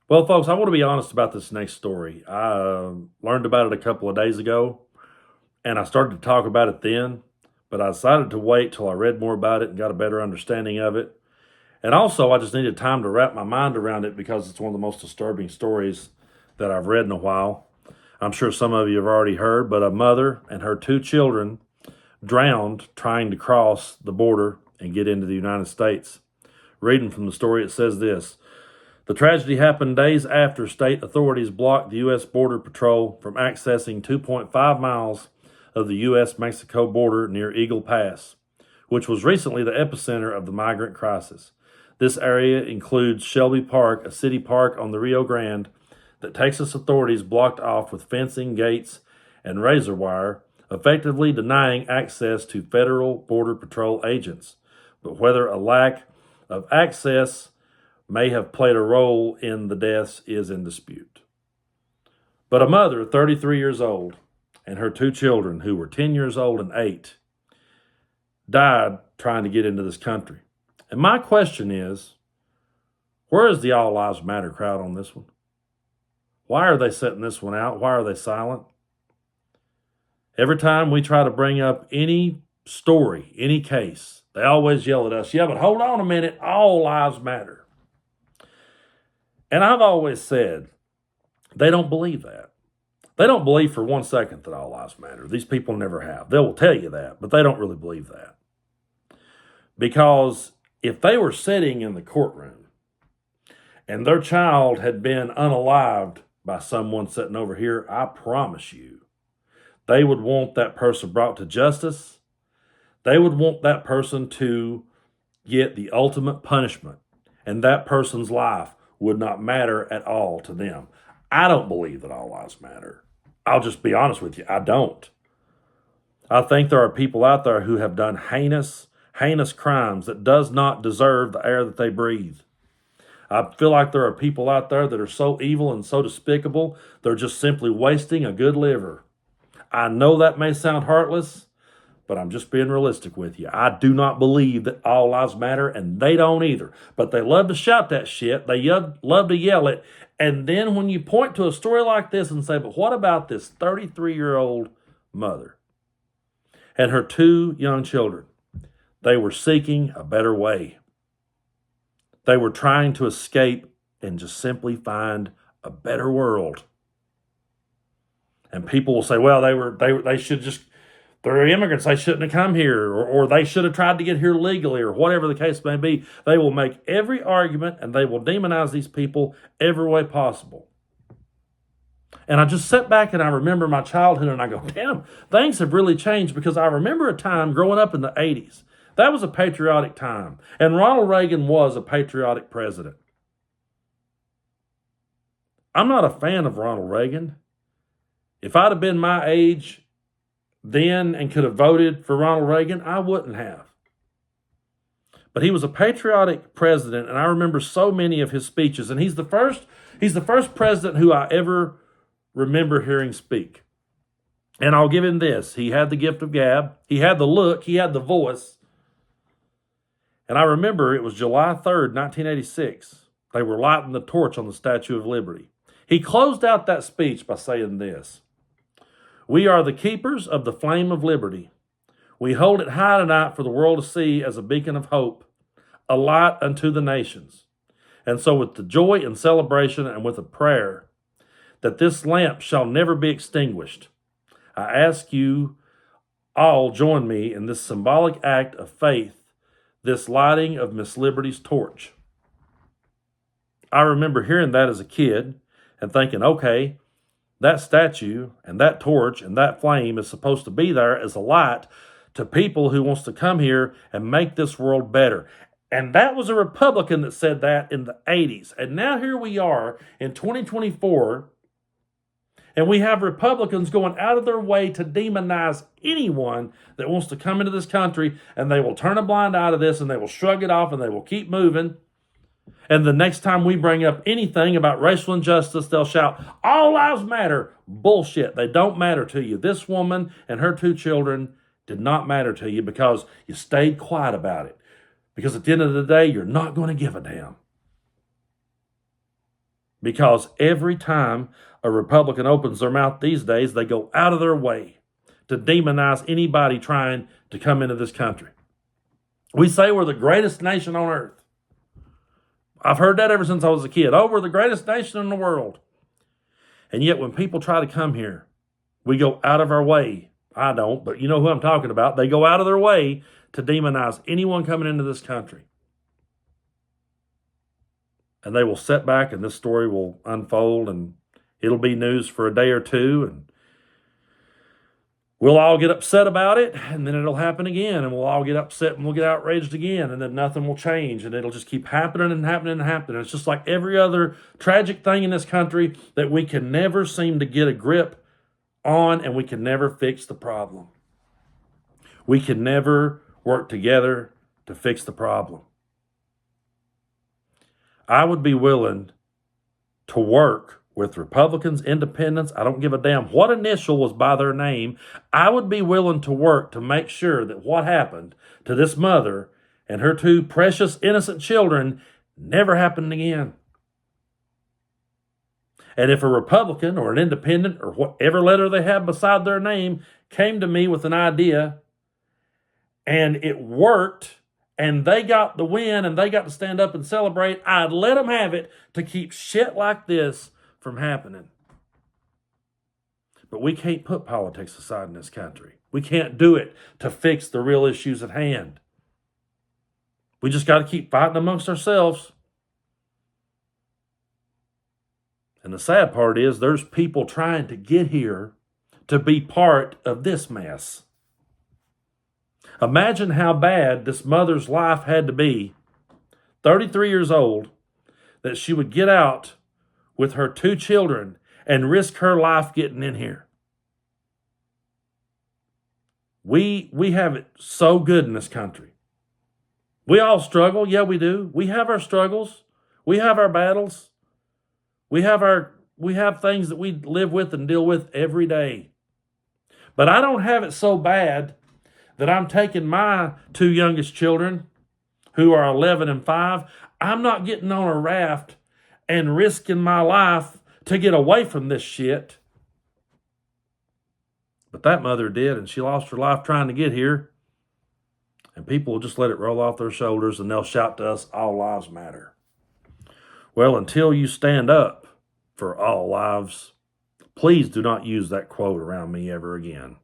Well, folks, I want to be honest about this next story. I learned about it a couple of days ago, and I started to talk about it then, but I decided to wait till I read more about it and got a better understanding of it. And also, I just needed time to wrap my mind around it because it's one of the most disturbing stories that I've read in a while. I'm sure some of you have already heard, but a mother and her two children drowned trying to cross the border and get into the United States. Reading from the story, it says this. The tragedy happened days after state authorities blocked the U.S. Border Patrol from accessing 2.5 miles of the U.S. Mexico border near Eagle Pass, which was recently the epicenter of the migrant crisis. This area includes Shelby Park, a city park on the Rio Grande that Texas authorities blocked off with fencing, gates, and razor wire, effectively denying access to federal Border Patrol agents. But whether a lack of access may have played a role in the deaths is in dispute. But a mother, 33 years old, and her two children, who were 10 years old and 8, died trying to get into this country. And my question is, where is the All Lives Matter crowd on this one? Why are they setting this one out? Why are they silent? Every time we try to bring up any story, any case, they always yell at us, yeah, but hold on a minute, all lives matter. And I've always said, they don't believe that. They don't believe for 1 second that all lives matter. These people never have. They will tell you that, but they don't really believe that. Because if they were sitting in the courtroom and their child had been unalived by someone sitting over here, I promise you, they would want that person brought to justice. They would want that person to get the ultimate punishment, and that person's life would not matter at all to them. I don't believe that all lives matter. I'll just be honest with you. I don't. I think there are people out there who have done heinous crimes that does not deserve the air that they breathe. I feel like there are people out there that are so evil and so despicable, they're just simply wasting a good liver. I know that may sound heartless, but I'm just being realistic with you. I do not believe that all lives matter, and they don't either. But they love to shout that shit. They love to yell it. And then when you point to a story like this and say, but what about this 33-year-old mother and her two young children? They were seeking a better way. They were trying to escape and just simply find a better world. And people will say, well, they should just, they're immigrants, they shouldn't have come here, or they should have tried to get here legally, or whatever the case may be. They will make every argument and they will demonize these people every way possible. And I just sit back and I remember my childhood and I go, damn, things have really changed, because I remember a time growing up in the 80s. That was a patriotic time. And Ronald Reagan was a patriotic president. I'm not a fan of Ronald Reagan. If I'd have been my age then and could have voted for Ronald Reagan, I wouldn't have. But he was a patriotic president, and I remember so many of his speeches. And he's the first president who I ever remember hearing speak. And I'll give him this. He had the gift of gab. He had the look. He had the voice. And I remember it was July 3rd, 1986. They were lighting the torch on the Statue of Liberty. He closed out that speech by saying this. We are the keepers of the flame of liberty. We hold it high tonight for the world to see as a beacon of hope, a light unto the nations. And so with the joy and celebration and with a prayer that this lamp shall never be extinguished, I ask you all join me in this symbolic act of faith, this lighting of Miss Liberty's torch. I remember hearing that as a kid and thinking, okay, that statue and that torch and that flame is supposed to be there as a light to people who wants to come here and make this world better. And that was a Republican that said that in the 80s. And now here we are in 2024, and we have Republicans going out of their way to demonize anyone that wants to come into this country, and they will turn a blind eye to this, and they will shrug it off, and they will keep moving. And the next time we bring up anything about racial injustice, they'll shout, all lives matter. Bullshit. They don't matter to you. This woman and her two children did not matter to you because you stayed quiet about it. Because at the end of the day, you're not going to give a damn. Because every time a Republican opens their mouth these days, they go out of their way to demonize anybody trying to come into this country. We say we're the greatest nation on earth. I've heard that ever since I was a kid. Oh, we're the greatest nation in the world. And yet when people try to come here, we go out of our way. I don't, but you know who I'm talking about. They go out of their way to demonize anyone coming into this country. And they will sit back and this story will unfold and it'll be news for a day or two. And we'll all get upset about it, and then it'll happen again, and we'll all get upset and we'll get outraged again, and then nothing will change, and it'll just keep happening and happening and happening. It's just like every other tragic thing in this country that we can never seem to get a grip on, and we can never fix the problem. We can never work together to fix the problem. I would be willing to work with Republicans, independents, I don't give a damn what initial was by their name. I would be willing to work to make sure that what happened to this mother and her two precious innocent children never happened again. And if a Republican or an independent or whatever letter they have beside their name came to me with an idea and it worked and they got the win and they got to stand up and celebrate, I'd let them have it to keep shit like this from happening. But we can't put politics aside in this country. We can't do it to fix the real issues at hand. We just got to keep fighting amongst ourselves. And the sad part is there's people trying to get here to be part of this mess. Imagine how bad this mother's life had to be, 33 years old, that she would get out with her two children and risk her life getting in here. We have it so good in this country. We all struggle. Yeah, we do. We have our struggles. We have our battles. We have things that we live with and deal with every day. But I don't have it so bad that I'm taking my two youngest children, who are 11 and 5, I'm not getting on a raft and risking my life to get away from this shit. But that mother did, and she lost her life trying to get here. And people will just let it roll off their shoulders, and they'll shout to us, all lives matter. Well, until you stand up for all lives, please do not use that quote around me ever again.